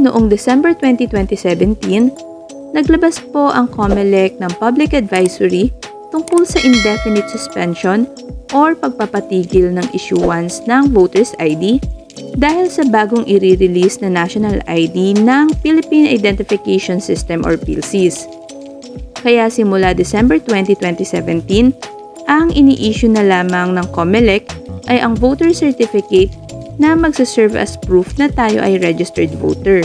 Noong December 2017, naglabas po ang COMELEC ng Public Advisory tungkol sa indefinite suspension or pagpapatigil ng issuance ng Voters ID dahil sa bagong i-release na National ID ng Philippine Identification System or PhilSys. Kaya simula December 2017, ang ini-issue na lamang ng COMELEC ay ang voter certificate na magsaserve as proof na tayo ay registered voter.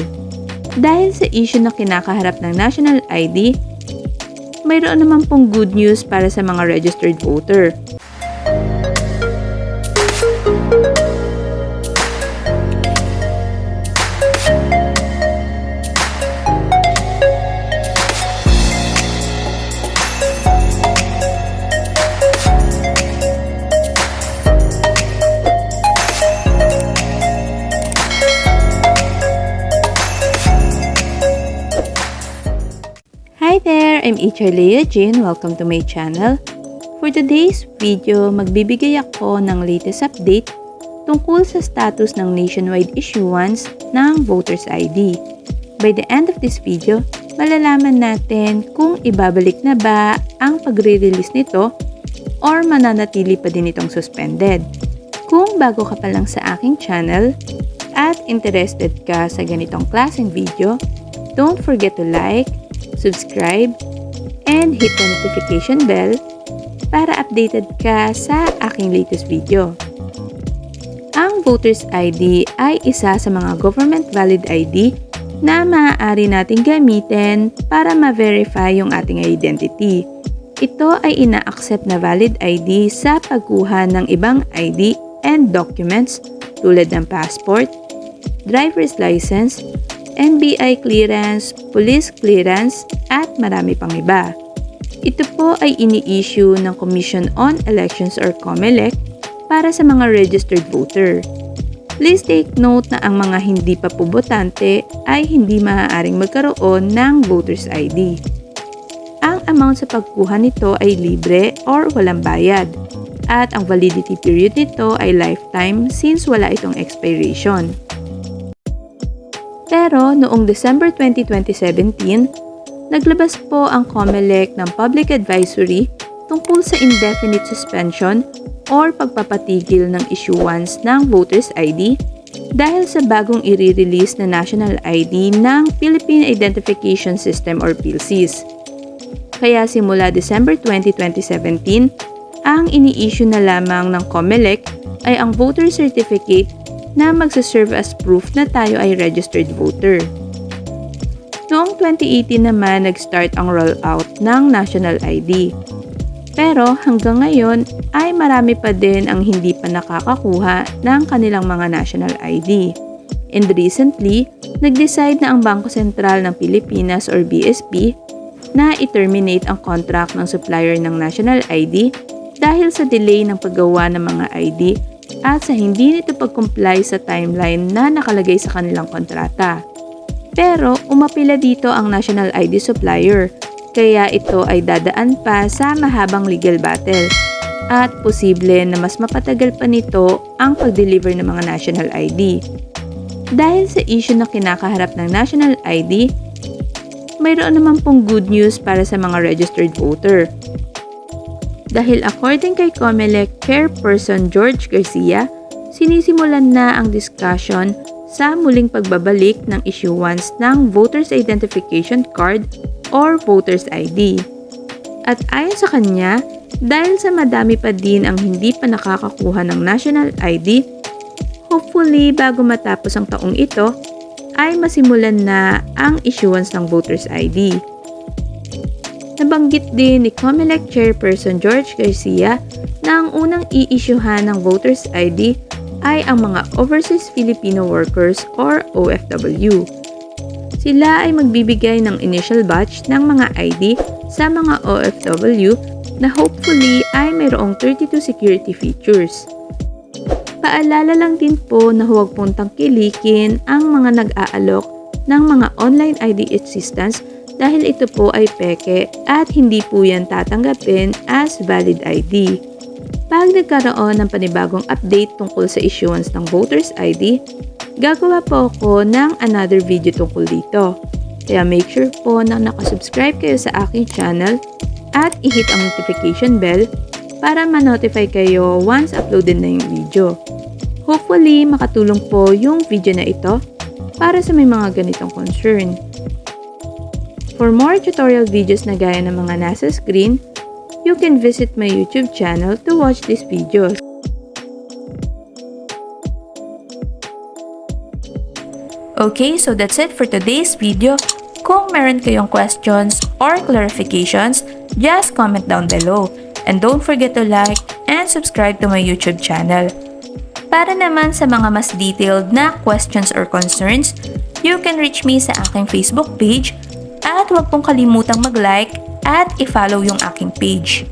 Dahil sa issue na kinakaharap ng National ID, mayroon naman pong good news para sa mga registered voter. Hi there! I'm HR Leah Jean. Welcome to my channel. For today's video, magbibigay ako ng latest update tungkol sa status ng nationwide issuance ng Voters ID. By the end of this video, malalaman natin kung ibabalik na ba ang pagre-release nito or mananatili pa din itong suspended. Kung bago ka pa lang sa aking channel at interested ka sa ganitong klaseng video, don't forget to like, subscribe, and hit the notification bell para updated ka sa aking latest video. Ang Voters ID ay isa sa mga government valid ID na maaari nating gamitin para ma-verify yung ating identity. Ito ay ina-accept na valid ID sa pagkuha ng ibang ID and documents tulad ng passport, driver's license, NBI clearance, police clearance, at marami pang iba. Ito po ay ini-issue ng Commission on Elections or COMELEC para sa mga registered voter. Please take note na ang mga hindi pa po botante ay hindi maaaring magkaroon ng Voters ID. Ang amount sa pagkuha nito ay libre or walang bayad, at ang validity period nito ay lifetime since wala itong expiration. Pero noong December 2017, naglabas po ang COMELEC ng Public Advisory tungkol sa indefinite suspension or pagpapatigil ng issuance ng Voters ID dahil sa bagong i-release na National ID ng Philippine Identification System or PhilSys. Kaya simula December 2017, ang ini-issue na lamang ng COMELEC ay ang voter certificate na magsaserve as proof na tayo ay registered voter. Noong 2018 naman nag-start ang rollout ng National ID. Pero hanggang ngayon ay marami pa din ang hindi pa nakakakuha ng kanilang mga National ID. And recently, nag-decide na ang Bangko Sentral ng Pilipinas or BSP na i-terminate ang contract ng supplier ng National ID dahil sa delay ng paggawa ng mga ID at sa hindi nito pag-comply sa timeline na nakalagay sa kanilang kontrata. Pero umapila dito ang National ID supplier, kaya ito ay dadaan pa sa mahabang legal battle at posible na mas mapatagal pa nito ang pag-deliver ng mga National ID. Dahil sa issue na kinakaharap ng National ID, mayroon naman pong good news para sa mga registered voter. Dahil according kay COMELEC Chairperson George Garcia, sinisimulan na ang discussion sa muling pagbabalik ng issuance ng Voters Identification Card or Voters ID. At ayon sa kanya, dahil sa madami pa din ang hindi pa nakakakuha ng National ID, hopefully bago matapos ang taong ito, ay masimulan na ang issuance ng Voters ID. Nabanggit din ni COMELEC Chairperson George Garcia na ang unang i-issuehan ng Voters ID ay ang mga Overseas Filipino Workers or OFW. Sila ay magbibigay ng initial batch ng mga ID sa mga OFW na hopefully ay mayroong 32 security features. Paalala lang din po na huwag pong tangkilikin ang mga nag-aalok ng mga online ID assistance dahil ito po ay peke at hindi po yan tatanggapin as valid ID. Pag nagkaroon ng panibagong update tungkol sa issuance ng Voters ID, gagawa po ako ng another video tungkol dito. Kaya make sure po na nakasubscribe kayo sa aking channel at i-hit ang notification bell para ma-notify kayo once uploaded na yung video. Hopefully, makatulong po yung video na ito para sa may mga ganitong concern. For more tutorial videos na gaya ng mga nasa screen, you can visit my YouTube channel to watch these videos. Okay, so that's it for today's video. Kung meron kayong questions or clarifications, just comment down below. And don't forget to like and subscribe to my YouTube channel. Para naman sa mga mas detailed na questions or concerns, you can reach me sa aking Facebook page at huwag pong kalimutang mag-like at i-follow yung aking page.